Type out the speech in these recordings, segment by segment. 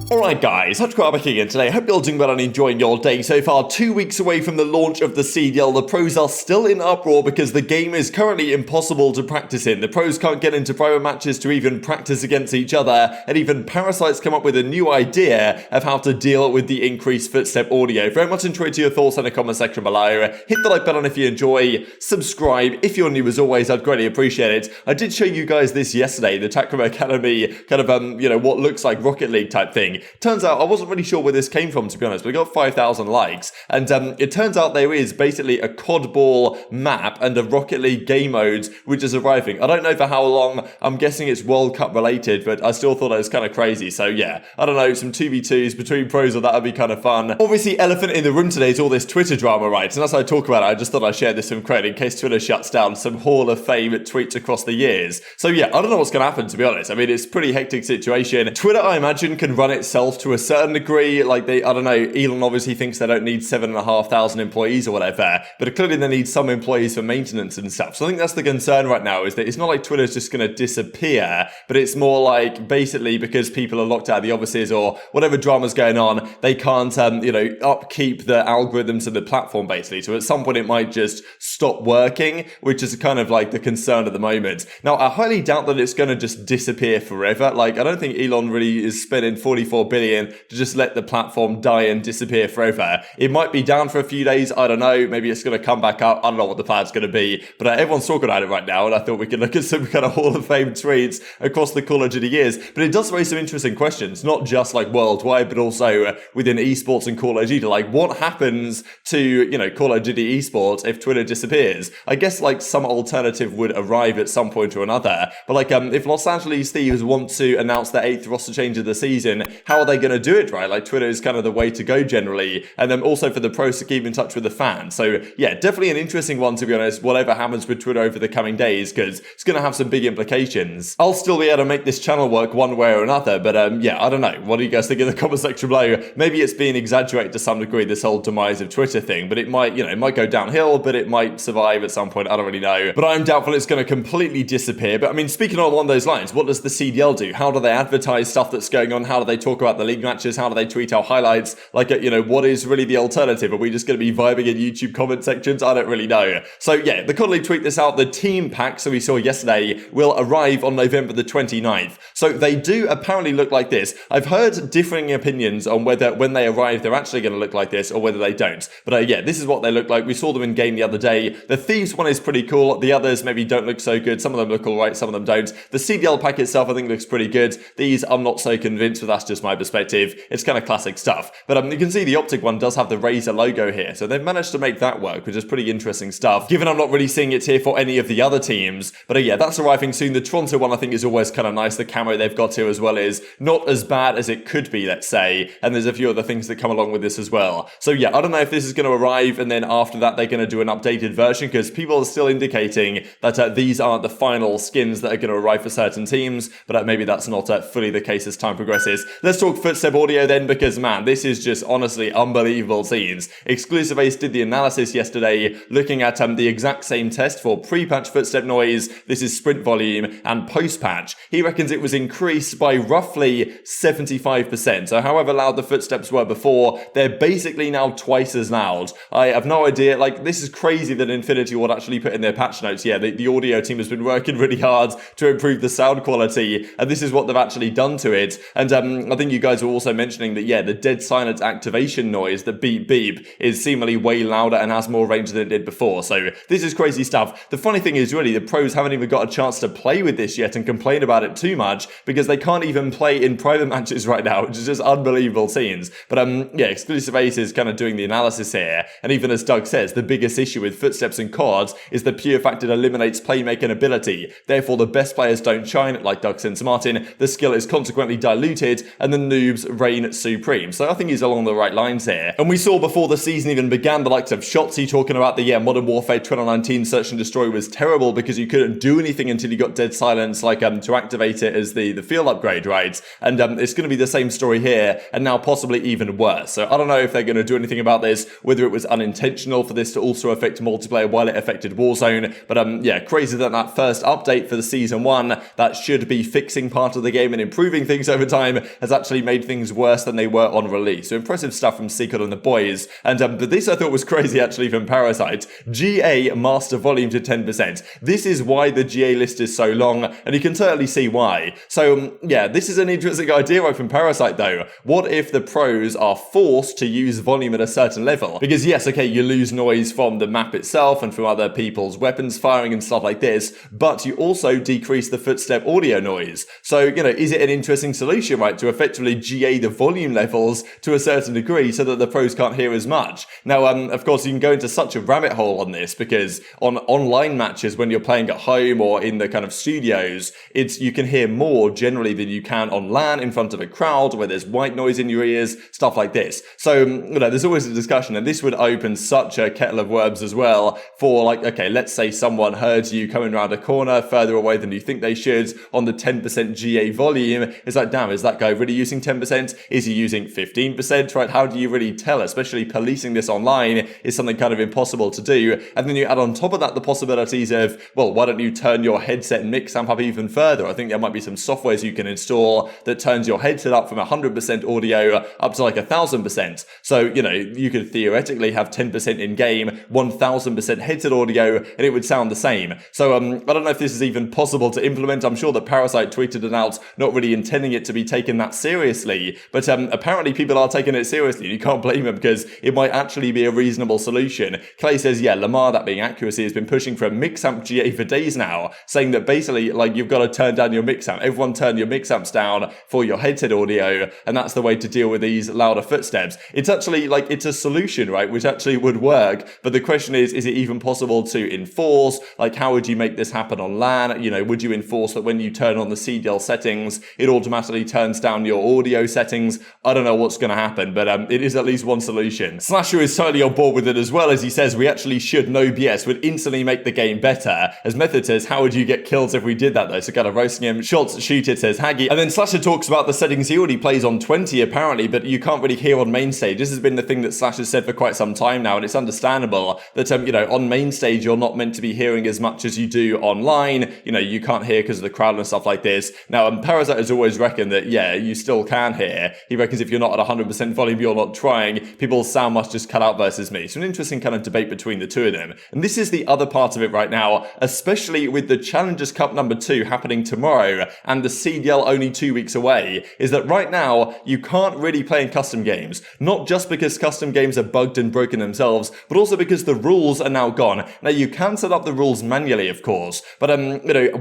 Alright guys, TacticalRab back again today. Hope you're all doing well and enjoying your day so far. 2 weeks away from the launch of the CDL, the pros are still in uproar because the game is currently impossible to practice in. The pros can't get into private matches to even practice against each other, and even Parasite's come up with a new idea of how to deal with the increased footstep audio. Very much enjoyed your thoughts in the comment section below. Hit the like button if you enjoy, subscribe. If you're new as always, I'd greatly appreciate it. I did show you guys this yesterday, the TacticalRab Academy, kind of, what looks like Rocket League type thing. Turns out I wasn't really sure where this came from, to be honest, but it got 5,000 likes. And it turns out there is basically a COD ball map and a Rocket League game mode which is arriving. I don't know for how long. I'm guessing it's World Cup related, but I still thought it was kind of crazy. So yeah, I don't know, some 2v2s between pros, or that would be kind of fun. Obviously, elephant in the room today is all this Twitter drama, right? And as I talk about it, I just thought I'd share this from credit in case Twitter shuts down some Hall of Fame tweets across the years. So yeah, I don't know what's going to happen, to be honest. I mean, it's a pretty hectic situation. Twitter, I imagine, can run itself to a certain degree. Like I don't know, Elon obviously thinks they don't need 7,500 employees or whatever, but clearly they need some employees for maintenance and stuff. So I think that's the concern right now, is that it's not like Twitter's just going to disappear, but it's more like basically because people are locked out of the offices or whatever drama's going on, they can't, upkeep the algorithms of the platform basically. So at some point it might just stop working, which is kind of like the concern at the moment. Now, I highly doubt that it's going to just disappear forever. Like, I don't think Elon really is spending 44 billion to just let the platform die and disappear forever. It might be down for a few days, I don't know, maybe it's going to come back up, I don't know what the plan's going to be, but everyone's talking about it right now, and I thought we could look at some kind of Hall of Fame tweets across the Call of Duty years. But it does raise some interesting questions, not just like worldwide, but also within esports and Call of Duty. Like, what happens to, Call of Duty esports if Twitter disappears? I guess like some alternative would arrive at some point or another, but like if Los Angeles Thieves want to announce their 8th roster change of the season, how are they going to do it, right? Like, Twitter is kind of the way to go generally, and then also for the pros to keep in touch with the fans. So yeah, definitely an interesting one, to be honest, whatever happens with Twitter over the coming days, because it's going to have some big implications. I'll still be able to make this channel work one way or another, but yeah, I don't know. What do you guys think in the comment section below? Maybe it's being exaggerated to some degree, this whole demise of Twitter thing, but it might, it might go downhill, but it might survive at some point. I don't really know, but I'm doubtful it's going to completely disappear. But I mean, speaking along those lines, what does the CDL do? How do they advertise stuff that's going on? How do they talk about the league matches? How do they tweet out highlights? Like, what is really the alternative? Are we just going to be vibing in YouTube comment sections? I don't really know. So yeah, the COD League tweet this out. The team pack, so we saw yesterday, will arrive on November the 29th. So they do apparently look like this. I've heard differing opinions on whether when they arrive, they're actually going to look like this or whether they don't. But yeah, this is what they look like. We saw them in game the other day. The Thieves one is pretty cool. The others maybe don't look so good. Some of them look all right, some of them don't. The CDL pack itself, I think, looks pretty good. These, I'm not so convinced, but that's just my perspective. It's kind of classic stuff. But you can see the OpTic one does have the Razer logo here, so they've managed to make that work, which is pretty interesting stuff, given I'm not really seeing it here for any of the other teams. But yeah, that's arriving soon. The Toronto one, I think, is always kind of nice. The camo they've got here as well is not as bad as it could be, let's say, and there's a few other things that come along with this as well. So yeah, I don't know if this is going to arrive, and then after that they're going to do an updated version, because people are still indicating that these aren't the final skins that are going to arrive for certain teams, but maybe that's not fully the case as time progresses. Let's talk footstep audio then, because man, this is just honestly unbelievable scenes. Exclusive Ace did the analysis yesterday, looking at the exact same test for pre-patch footstep noise. This is sprint volume, and post-patch. He reckons it was increased by roughly 75%. So however loud the footsteps were before, they're basically now twice as loud. I have no idea. Like, this is crazy that Infinity would actually put in their patch notes. Yeah, the audio team has been working really hard to improve the sound quality, and this is what they've actually done to it. And I think you guys were also mentioning that, yeah, the dead silence activation noise, the beep beep, is seemingly way louder and has more range than it did before. So this is crazy stuff. The funny thing is, really, the pros haven't even got a chance to play with this yet and complain about it too much, because they can't even play in private matches right now, which is just unbelievable scenes. But yeah, Exclusive Ace is kind of doing the analysis here, and even as Doug says, the biggest issue with footsteps and COD is the pure fact it eliminates playmaking ability. Therefore, the best players don't shine, like Doug Sense Martin. The skill is consequently diluted, and the noobs reign supreme. So I think he's along the right lines here. And we saw before the season even began the likes of Shotzzy talking about the Modern Warfare 2019 Search and Destroy was terrible because you couldn't do anything until you got dead silence, like to activate it as the field upgrade, right? And it's going to be the same story here, and now possibly even worse. So I don't know if they're going to do anything about this, whether it was unintentional for this to also affect multiplayer while it affected Warzone. But yeah, crazy that first update for the season 1 that should be fixing part of the game and improving things over time has has actually made things worse than they were on release. So impressive stuff from Secret and the boys. And but this I thought was crazy actually from Parasite. GA master volume to 10%. This is why the GA list is so long, and you can totally see why. So yeah, this is an interesting idea right from Parasite though. What if the pros are forced to use volume at a certain level? Because yes, okay, you lose noise from the map itself and from other people's weapons firing and stuff like this, but you also decrease the footstep audio noise. So, is it an interesting solution, right, to effectively GA the volume levels to a certain degree so that the pros can't hear as much? Now, of course, you can go into such a rabbit hole on this because on online matches, when you're playing at home or in the kind of studios, you can hear more generally than you can on LAN in front of a crowd where there's white noise in your ears, stuff like this. So, there's always a discussion, and this would open such a kettle of worms as well for, like, okay, let's say someone heard you coming around a corner further away than you think they should on the 10% GA volume. It's like, damn, is that guy really using 10%? Is he using 15%? Right? How do you really tell? Especially policing this online is something kind of impossible to do. And then you add on top of that the possibilities of, well, why don't you turn your headset and mix amp up even further? I think there might be some softwares you can install that turns your headset up from 100% audio up to like 1,000%. So, you could theoretically have 10% in game, 1,000% headset audio, and it would sound the same. So, I don't know if this is even possible to implement. I'm sure that Parasite tweeted it out, not really intending it to be taken that seriously, but apparently people are taking it seriously. You can't blame them because it might actually be a reasonable solution. Clay says, yeah, Lamar, that being accuracy, has been pushing for a mix amp GA for days now, saying that basically, like, you've got to turn down your mix amp. Everyone turn your mix amps down for your headset audio, and that's the way to deal with these louder footsteps. It's actually, like, it's a solution, right, which actually would work, but the question is it even possible to enforce? Like, how would you make this happen on LAN? Would you enforce that when you turn on the CDL settings, it automatically turns down your audio settings? I don't know what's going to happen, but it is at least one solution. Slasher is totally on board with it as well, as he says, we actually should, no BS, would instantly make the game better. As Method says, how would you get kills if we did that though? So kind of roasting him. Shots, shoot it, says Haggy. And then Slasher talks about the settings he already plays on 20 apparently, but you can't really hear on main stage. This has been the thing that Slasher said for quite some time now, and it's understandable that, on main stage, you're not meant to be hearing as much as you do online. You can't hear because of the crowd and stuff like this. Now, Parasite has always reckoned that, yeah, you still can hear. He reckons if you're not at 100% volume, you're not trying. People's sound must just cut out versus me. So an interesting kind of debate between the two of them. And this is the other part of it right now, especially with the Challengers Cup number 2 happening tomorrow and the CDL only 2 weeks away, is that right now, you can't really play in custom games. Not just because custom games are bugged and broken themselves, but also because the rules are now gone. Now, you can set up the rules manually, of course, but,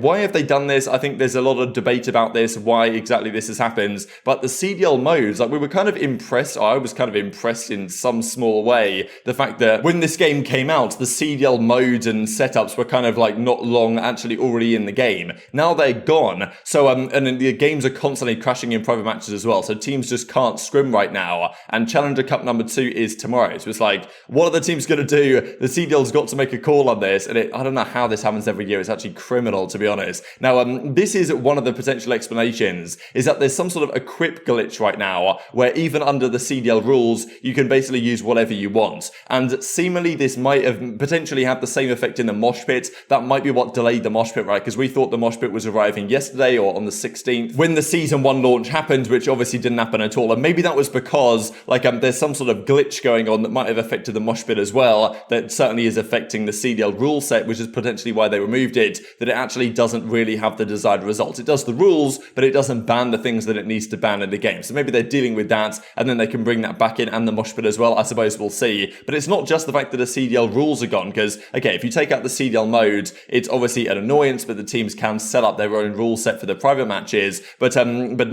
why have they done this? I think there's a lot of debate about this, why exactly this has happened, but the CDL modes, like, we were kind of impressed, I was kind of impressed in some small way, the fact that when this game came out, the CDL modes and setups were kind of like not long actually already in the game. Now they're gone, so, and the games are constantly crashing in private matches as well, so teams just can't scrim right now, and Challenger Cup number 2 is tomorrow, so it's like, what are the teams going to do? The CDL's got to make a call on this, and I don't know how this happens every year. It's actually criminal, to be honest. Now, this is one of the potential explanations, is that there's some sort of equip glitch right now, where even under the CDL rules, you can basically use whatever you want, and seemingly this might have potentially had the same effect in the mosh pit. That might be what delayed the mosh pit, right? Because we thought the mosh pit was arriving yesterday or on the 16th when the Season 1 launch happened, which obviously didn't happen at all, and maybe that was because, like, there's some sort of glitch going on that might have affected the mosh pit as well, that certainly is affecting the CDL rule set, which is potentially why they removed it, that it actually doesn't really have the desired results. It does the rules, but it doesn't ban the things that it needs to ban in the game. So maybe they're dealing with that, and then they can bring that back in, and the mosh pit as well. I suppose we'll see. But it's not just the fact that the CDL rules are gone, because, okay, if you take out the CDL mode, it's obviously an annoyance, but the teams can set up their own rule set for the private matches. But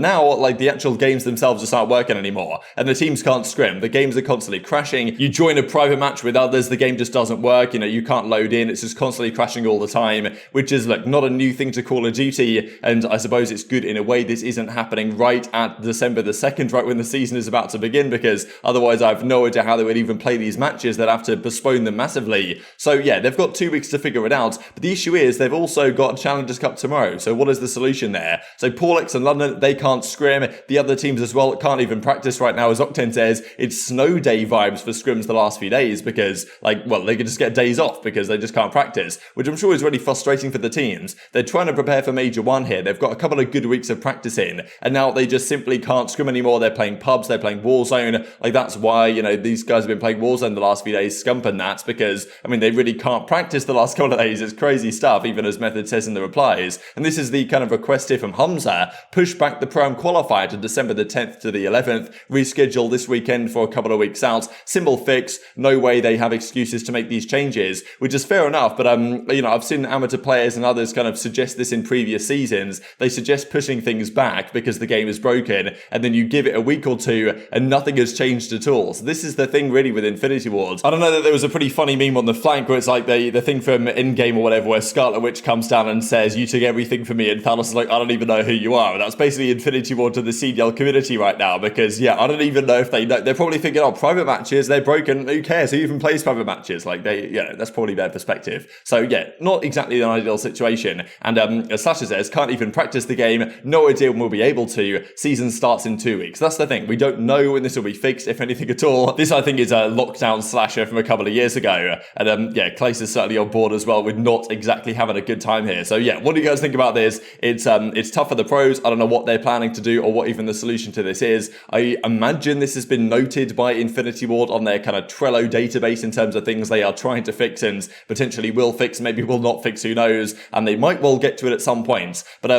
now, like, the actual games themselves just aren't working anymore, and the teams can't scrim. The games are constantly crashing. You join a private match with others, the game just doesn't work. You can't load in. It's just constantly crashing all the time, which is, like, not a new thing to Call of Duty, and I suppose it's good in a way this isn't happening right at December the 2nd, right when the season is about to begin, because otherwise I have no idea how they would even play these matches. They'd have to postpone them massively. So yeah, they've got 2 weeks to figure it out, but the issue is they've also got Challengers Cup tomorrow. So what is the solution there? So Paulix and London, they can't scrim. The other teams as well can't even practice right now. As Octane says, it's snow day vibes for scrims the last few days because, like, well, they could just get days off because they just can't practice, which I'm sure is really frustrating for the teams. They're trying to prepare for Major 1 here. They've got a couple of good weeks of practice in, and now they just simply can't scrim anymore. They're playing pubs, they're playing Warzone. Like, that's why, you know, these guys have been playing Warzone the last few days, Scump and that's because, I mean, they really can't practice the last couple of days. It's crazy stuff, even as Method says in the replies. And this is the kind of request here from Hamza. Push back the Pro-Am qualifier to December the 10th to the 11th. Reschedule this weekend for a couple of weeks out. Simple fix. No way they have excuses to make these changes, which is fair enough. But, you know, I've seen amateur players and others kind of suggest this in previous seasons. They suggest pushing things back because the game is broken, and then you give it a week or two and nothing has changed at all. So this is the thing really with Infinity Ward. I don't know that there was a pretty funny meme on the flank where it's like the thing from in-game or whatever where Scarlet Witch comes down and says, you took everything from me, and Thanos is like, I don't even know who you are. And that's basically Infinity Ward to the CDL community right now, because yeah, I don't even know if they know. They're probably thinking, oh, private matches, they're broken, who cares? Who even plays private matches? Like, they, yeah, that's probably their perspective. So yeah, not exactly an ideal situation. And as Sasha says, can't even practice the game, no idea when we'll be able to. Season starts in 2 weeks. That's the thing, we don't know when this will be fixed, if anything at all. This, I think, is a lockdown slasher from a couple of years ago. And yeah, Clace is certainly on board as well with not exactly having a good time here. So yeah, what do you guys think about this? It's tough for the pros. I don't know what they're planning to do or what even the solution to this is. I imagine this has been noted by Infinity Ward on their kind of Trello database in terms of things they are trying to fix and potentially will fix, maybe will not fix, who knows, and they might well get to it at some point. But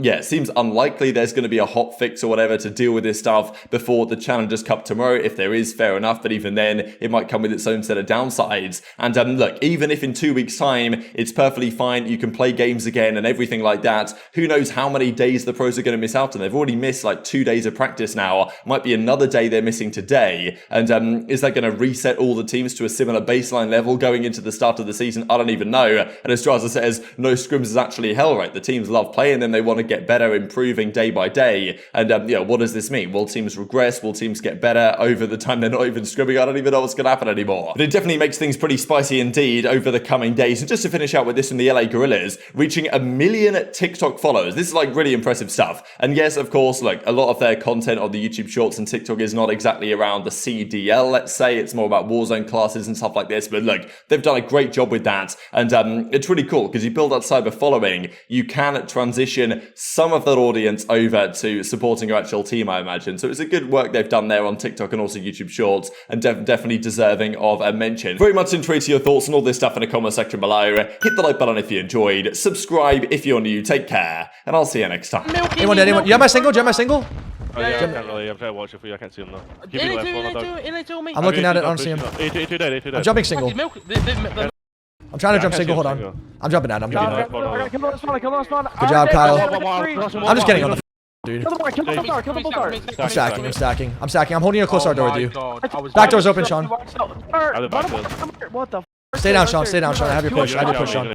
yeah, it seems unlikely there's going to be a hot fix or whatever to deal with this stuff before the Challengers Cup tomorrow. If there is, fair enough, but even then it might come with its own set of downsides. And look, even if in 2 weeks time it's perfectly fine, you can play games again and everything like that, who knows how many days the pros are going to miss out on. They've already missed like 2 days of practice now, might be another day they're missing today. And is that going to reset all the teams to a similar baseline level going into the start of the season? I don't even know. And as Drazah says, no scrims is actually hell, right? The teams love playing them, they want to get better, improving day by day. And yeah, what does this mean? Will teams regress? Will teams get better over the time they're not even scrimming? I don't even know what's going to happen anymore. But it definitely makes things pretty spicy indeed over the coming days. And just to finish out with this from the LA Guerrillas, reaching 1 million TikTok followers. This is like really impressive stuff. And yes, of course, like a lot of their content on the YouTube Shorts and TikTok is not exactly around the CDL, let's say. It's more about Warzone classes and stuff like this. But look, they've done a great job with that. And it's really cool because you build that cyber following, you can transition some of that audience over to supporting your actual team, I imagine. So it's a good work they've done there on TikTok and also YouTube Shorts, and definitely deserving of a mention. Very much intrigued to your thoughts on all this stuff in the comment section below. Hit the like button if you enjoyed, subscribe if you're new, take care, and I'll see you next time. Anyone? You have my single? Do you have my single? Oh, yeah, I can't really. I'm trying to watch it for you. I can't see him though. I'm looking at it. I don't see him. I'm jumping single. I'm trying to jump single. Hold on. I'm jumping out. I'm jumping out. Good job, Kyle. I'm just getting on the dude. I'm stacking. I'm holding a close door with you. Back door's open, Sean. What the? Stay down, Sean. I have your push. Sean.